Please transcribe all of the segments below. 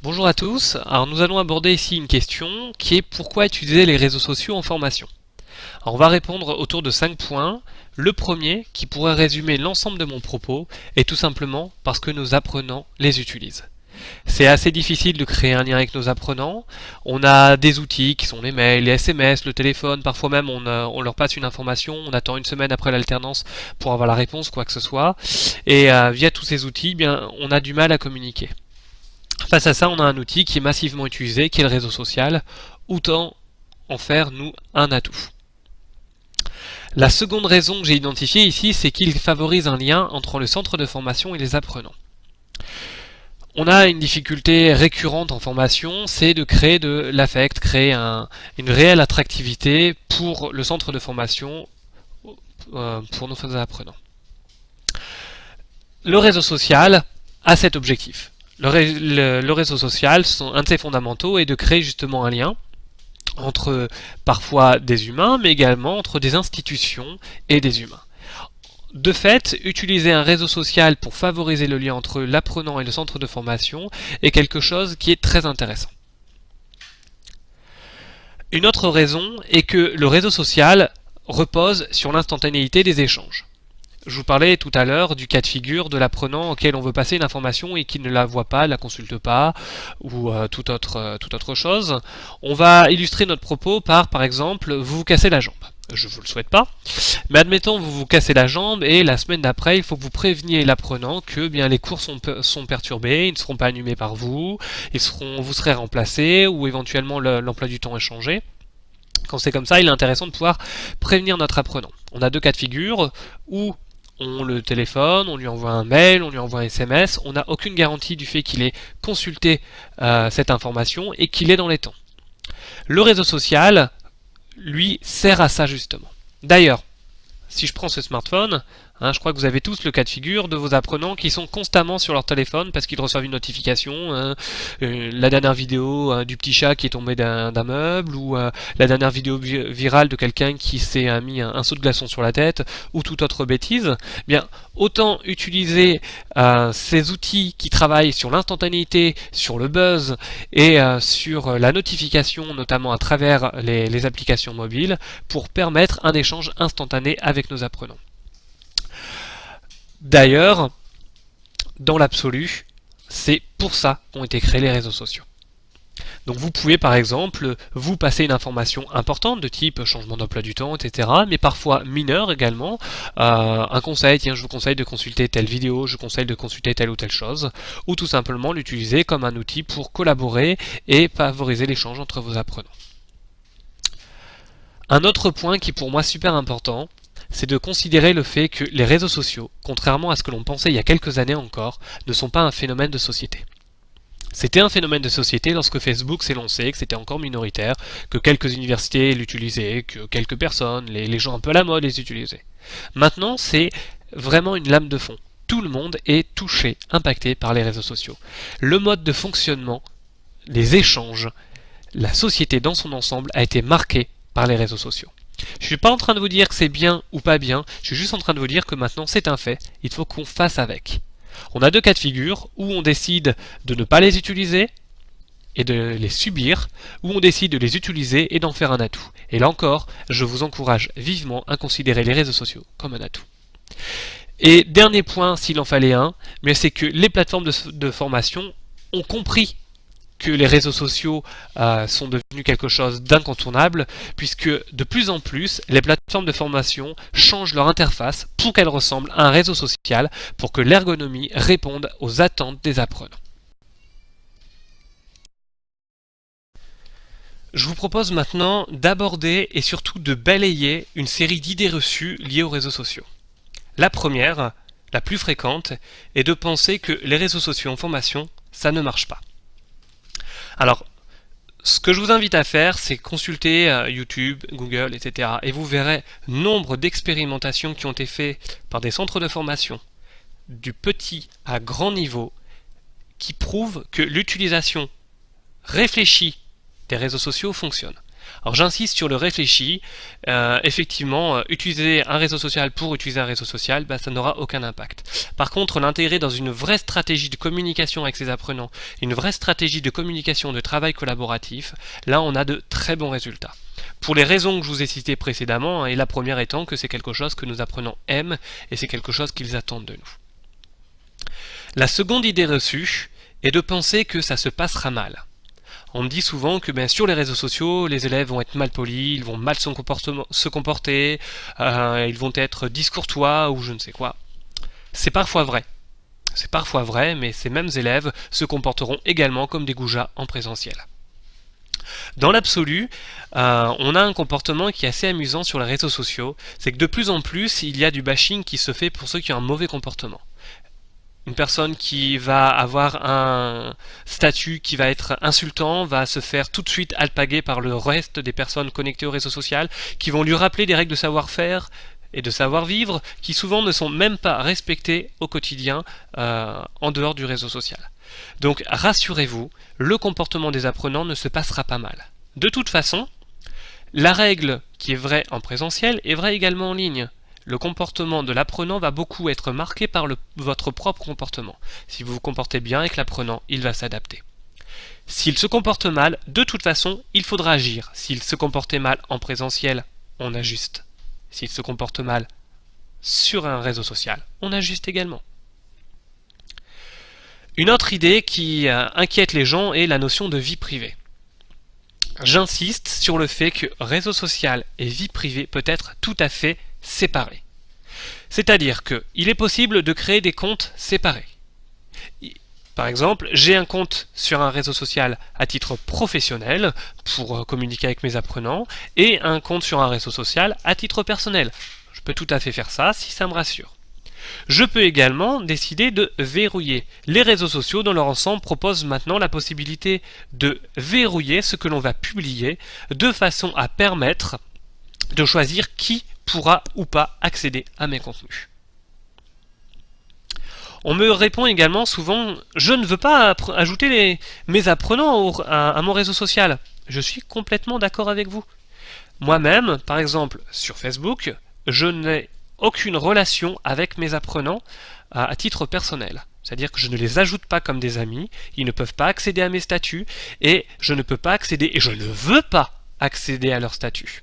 Bonjour à tous, alors nous allons aborder ici une question qui est pourquoi utiliser les réseaux sociaux en formation. Alors on va répondre autour de 5 points. Le premier, qui pourrait résumer l'ensemble de mon propos, est tout simplement parce que nos apprenants les utilisent. C'est assez difficile de créer un lien avec nos apprenants. On a des outils qui sont les mails, les SMS, le téléphone, parfois même on leur passe une information, on attend une semaine après l'alternance pour avoir la réponse, quoi que ce soit. Et via tous ces outils, bien, on a du mal à communiquer. Face à ça, on a un outil qui est massivement utilisé, qui est le réseau social. Autant en faire, nous, un atout. La seconde raison que j'ai identifiée ici, c'est qu'il favorise un lien entre le centre de formation et les apprenants. On a une difficulté récurrente en formation, c'est de créer de l'affect, créer une réelle attractivité pour le centre de formation, pour nos apprenants. Le réseau social a cet objectif. Le réseau social, un de ses fondamentaux est de créer justement un lien entre parfois des humains, mais également entre des institutions et des humains. De fait, utiliser un réseau social pour favoriser le lien entre l'apprenant et le centre de formation est quelque chose qui est très intéressant. Une autre raison est que le réseau social repose sur l'instantanéité des échanges. Je vous parlais tout à l'heure du cas de figure de l'apprenant auquel on veut passer une information et qui ne la voit pas, la consulte pas, ou toute autre chose. On va illustrer notre propos par exemple, vous vous cassez la jambe. Je ne vous le souhaite pas, mais admettons vous vous cassez la jambe et la semaine d'après, il faut que vous préveniez l'apprenant que bien les cours sont perturbés, ils ne seront pas animés par vous, vous serez remplacé ou éventuellement l'emploi du temps est changé. Quand c'est comme ça, il est intéressant de pouvoir prévenir notre apprenant. On a deux cas de figure où on le téléphone, on lui envoie un mail, on lui envoie un SMS, on n'a aucune garantie du fait qu'il ait consulté cette information et qu'il est dans les temps. Le réseau social, lui, sert à ça justement. D'ailleurs, si je prends ce smartphone, je crois que vous avez tous le cas de figure de vos apprenants qui sont constamment sur leur téléphone parce qu'ils reçoivent une notification, la dernière vidéo du petit chat qui est tombé d'un meuble, ou la dernière vidéo virale de quelqu'un qui s'est mis un seau de glaçon sur la tête, ou toute autre bêtise. Bien, autant utiliser ces outils qui travaillent sur l'instantanéité, sur le buzz et sur la notification, notamment à travers les applications mobiles, pour permettre un échange instantané avec nos apprenants. D'ailleurs, dans l'absolu, c'est pour ça qu'ont été créés les réseaux sociaux. Donc vous pouvez par exemple vous passer une information importante de type changement d'emploi du temps, etc. mais parfois mineure également. Un conseil, tiens, je vous conseille de consulter telle vidéo, je vous conseille de consulter telle ou telle chose, ou tout simplement l'utiliser comme un outil pour collaborer et favoriser l'échange entre vos apprenants. Un autre point qui est pour moi super important, c'est de considérer le fait que les réseaux sociaux, contrairement à ce que l'on pensait il y a quelques années encore, ne sont pas un phénomène de société. C'était un phénomène de société lorsque Facebook s'est lancé, que c'était encore minoritaire, que quelques universités l'utilisaient, que quelques personnes, les gens un peu à la mode les utilisaient. Maintenant, c'est vraiment une lame de fond. Tout le monde est touché, impacté par les réseaux sociaux. Le mode de fonctionnement, les échanges, la société dans son ensemble a été marqué par les réseaux sociaux. Je ne suis pas en train de vous dire que c'est bien ou pas bien, je suis juste en train de vous dire que maintenant c'est un fait, il faut qu'on fasse avec. On a deux cas de figure, où on décide de ne pas les utiliser et de les subir, ou on décide de les utiliser et d'en faire un atout. Et là encore, je vous encourage vivement à considérer les réseaux sociaux comme un atout. Et dernier point, s'il en fallait un, mais c'est que les plateformes de formation ont compris que les réseaux sociaux sont devenus quelque chose d'incontournable, puisque de plus en plus, les plateformes de formation changent leur interface pour qu'elles ressemblent à un réseau social, pour que l'ergonomie réponde aux attentes des apprenants. Je vous propose maintenant d'aborder et surtout de balayer une série d'idées reçues liées aux réseaux sociaux. La première, la plus fréquente, est de penser que les réseaux sociaux en formation, ça ne marche pas. Alors, ce que je vous invite à faire, c'est consulter YouTube, Google, etc. Et vous verrez nombre d'expérimentations qui ont été faites par des centres de formation, du petit à grand niveau, qui prouvent que l'utilisation réfléchie des réseaux sociaux fonctionne. Alors j'insiste sur le réfléchi, effectivement, utiliser un réseau social pour utiliser un réseau social, ça n'aura aucun impact. Par contre, l'intégrer dans une vraie stratégie de communication avec ses apprenants, une vraie stratégie de communication, de travail collaboratif, là on a de très bons résultats. Pour les raisons que je vous ai citées précédemment, et la première étant que c'est quelque chose que nos apprenants aiment, et c'est quelque chose qu'ils attendent de nous. La seconde idée reçue est de penser que ça se passera mal. On me dit souvent que sur les réseaux sociaux, les élèves vont être mal polis, ils vont mal se comporter, ils vont être discourtois ou je ne sais quoi. C'est parfois vrai. C'est parfois vrai, mais ces mêmes élèves se comporteront également comme des goujats en présentiel. Dans l'absolu, on a un comportement qui est assez amusant sur les réseaux sociaux, c'est que de plus en plus, il y a du bashing qui se fait pour ceux qui ont un mauvais comportement. Une personne qui va avoir un statut qui va être insultant va se faire tout de suite alpaguer par le reste des personnes connectées au réseau social qui vont lui rappeler des règles de savoir-faire et de savoir-vivre qui souvent ne sont même pas respectées au quotidien en dehors du réseau social. Donc rassurez-vous, le comportement des apprenants ne se passera pas mal. De toute façon, la règle qui est vraie en présentiel est vraie également en ligne. Le comportement de l'apprenant va beaucoup être marqué par votre propre comportement. Si vous vous comportez bien avec l'apprenant, il va s'adapter. S'il se comporte mal, de toute façon, il faudra agir. S'il se comportait mal en présentiel, on ajuste. S'il se comporte mal sur un réseau social, on ajuste également. Une autre idée qui inquiète les gens est la notion de vie privée. J'insiste sur le fait que réseau social et vie privée peut être tout à fait séparés. C'est-à-dire qu'il est possible de créer des comptes séparés. Par exemple, j'ai un compte sur un réseau social à titre professionnel pour communiquer avec mes apprenants et un compte sur un réseau social à titre personnel. Je peux tout à fait faire ça si ça me rassure. Je peux également décider de verrouiller. Les réseaux sociaux dans leur ensemble proposent maintenant la possibilité de verrouiller ce que l'on va publier de façon à permettre de choisir qui pourra ou pas accéder à mes contenus. On me répond également souvent « Je ne veux pas ajouter mes apprenants à mon réseau social ». Je suis complètement d'accord avec vous. Moi-même, par exemple, sur Facebook, je n'ai aucune relation avec mes apprenants à titre personnel. C'est-à-dire que je ne les ajoute pas comme des amis, ils ne peuvent pas accéder à mes statuts, et je ne peux pas accéder, et je ne veux pas accéder à leurs statuts.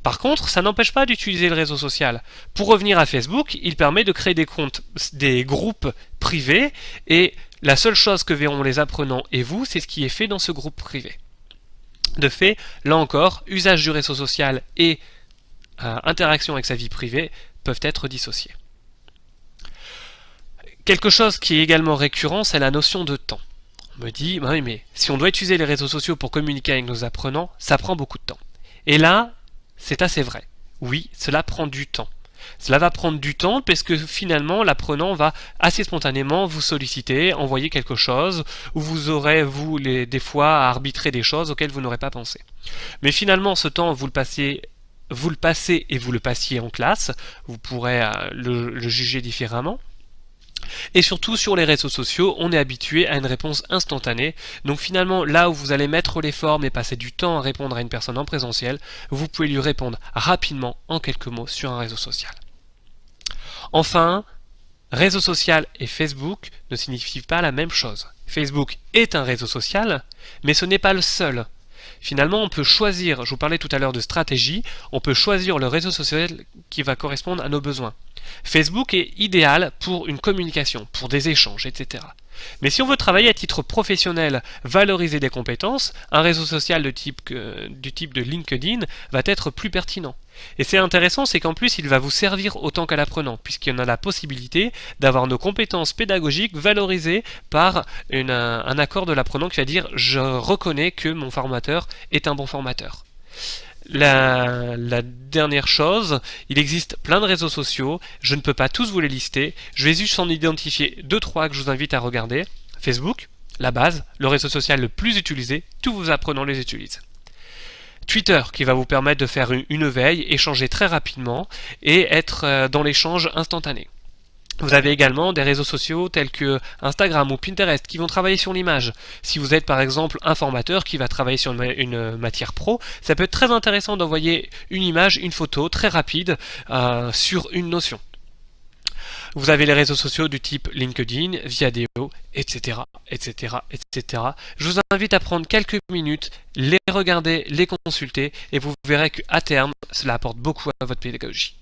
Par contre, ça n'empêche pas d'utiliser le réseau social. Pour revenir à Facebook, il permet de créer des comptes, des groupes privés, et la seule chose que verront les apprenants et vous, c'est ce qui est fait dans ce groupe privé. De fait, là encore, usage du réseau social et interaction avec sa vie privée peuvent être dissociés. Quelque chose qui est également récurrent, c'est la notion de temps. On me dit, oui, mais si on doit utiliser les réseaux sociaux pour communiquer avec nos apprenants, ça prend beaucoup de temps. Et là, c'est assez vrai. Oui, cela prend du temps. Cela va prendre du temps parce que finalement l'apprenant va assez spontanément vous solliciter, envoyer quelque chose, ou vous aurez des fois à arbitrer des choses auxquelles vous n'aurez pas pensé. Mais finalement ce temps vous le passez et vous le passiez en classe, vous pourrez le juger différemment. Et surtout sur les réseaux sociaux, on est habitué à une réponse instantanée. Donc finalement, là où vous allez mettre l'effort mais passer du temps à répondre à une personne en présentiel, vous pouvez lui répondre rapidement en quelques mots sur un réseau social. Enfin, réseau social et Facebook ne signifient pas la même chose. Facebook est un réseau social, mais ce n'est pas le seul. Finalement, on peut choisir, je vous parlais tout à l'heure de stratégie, on peut choisir le réseau social qui va correspondre à nos besoins. Facebook est idéal pour une communication, pour des échanges, etc. Mais si on veut travailler à titre professionnel, valoriser des compétences, un réseau social du type de LinkedIn va être plus pertinent. Et c'est intéressant, c'est qu'en plus il va vous servir autant qu'à l'apprenant, puisqu'il y a la possibilité d'avoir nos compétences pédagogiques valorisées par un accord de l'apprenant qui va dire « je reconnais que mon formateur est un bon formateur ». La dernière chose, il existe plein de réseaux sociaux, je ne peux pas tous vous les lister, je vais juste en identifier 2-3 que je vous invite à regarder. Facebook, la base, le réseau social le plus utilisé, tous vos apprenants les utilisent. Twitter, qui va vous permettre de faire une veille, échanger très rapidement et être dans l'échange instantané. Vous avez également des réseaux sociaux tels que Instagram ou Pinterest qui vont travailler sur l'image. Si vous êtes par exemple un formateur qui va travailler sur une matière pro, ça peut être très intéressant d'envoyer une image, une photo très rapide sur une notion. Vous avez les réseaux sociaux du type LinkedIn, Viadeo, etc., etc., etc. Je vous invite à prendre quelques minutes, les regarder, les consulter, et vous verrez qu'à terme, cela apporte beaucoup à votre pédagogie.